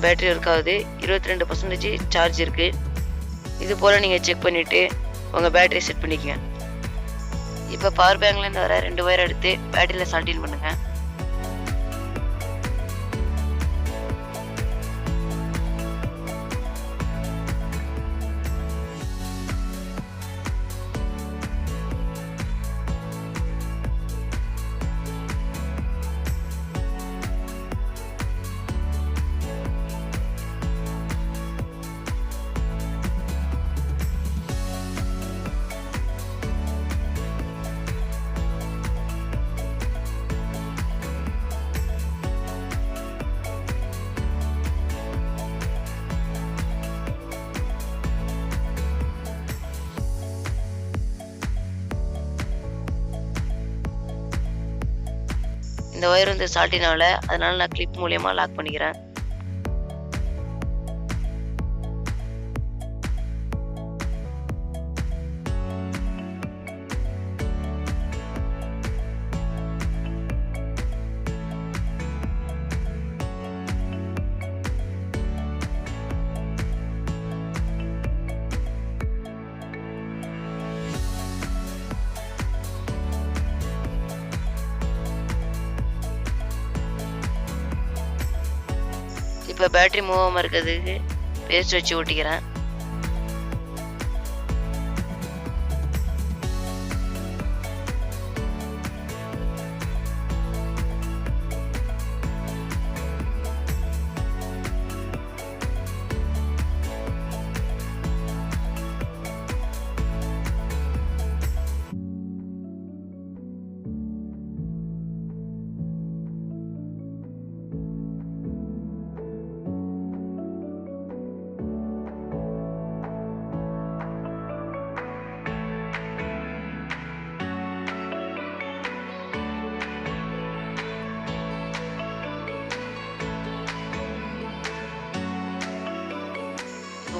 Battery work ஆகுது. 22% charge இருக்குது. இது போல் நீங்கள் செக் பண்ணிவிட்டு உங்கள் பேட்டரி செட் பண்ணிக்கங்க. இப்போ பவர் பேங்க்லேருந்து வர 2 ஒயர் எடுத்து பேட்டரியில் சால்டின் பண்ணுங்கள். இந்த ஒயர் வந்து சால்ட்டினால, அதனால நான் கிளிப் மூலியமா லாக் பண்ணிக்கிறேன். இப்போ பேட்டரி மூவ் ஆகாமல் இருக்கிறதுக்கு பேஸ்ட் வச்சு ஒட்டிக்கிறேன்.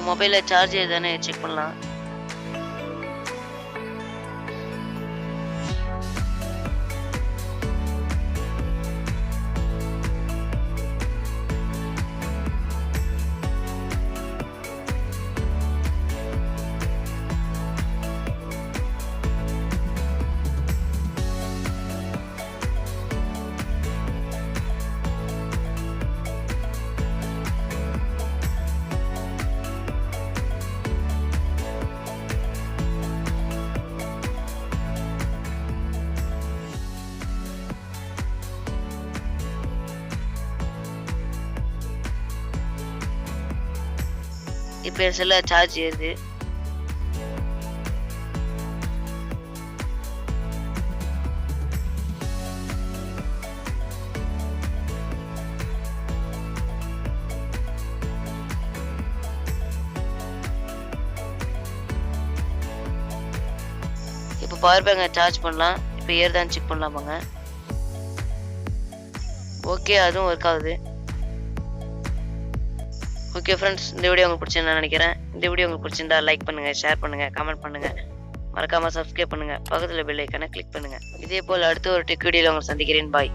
மொபைலில் சார்ஜ் ஏதானே செக் பண்ணலாம். இப்போ என் செல்ல சார்ஜ் ஏறுது. இப்போ பவர் பேங்கை சார்ஜ் பண்ணலாம். இப்போ ஏறுதான்னு செக் பண்ணலாமாங்க. ஓகே, அதுவும் ஒர்க் ஆகுது. ஓகே ஃப்ரெண்ட்ஸ், இந்த வீடியோ உங்களுக்கு பிடிச்சிருந்தா நினைக்கிறேன். இந்த வீடியோ உங்களுக்கு பிடிச்சிருந்தா லைக் பண்ணுங்க, ஷேர் பண்ணுங்க, கமெண்ட் பண்ணுங்க, மறக்காம சப்ஸ்கிரைப் பண்ணுங்க, பக்கத்துல பெல் ஐக்கானை கிளிக் பண்ணுங்க. இதே போல் அடுத்த ஒரு டெக் வீடியோல உங்களை சந்திக்கிறேன். பாய்.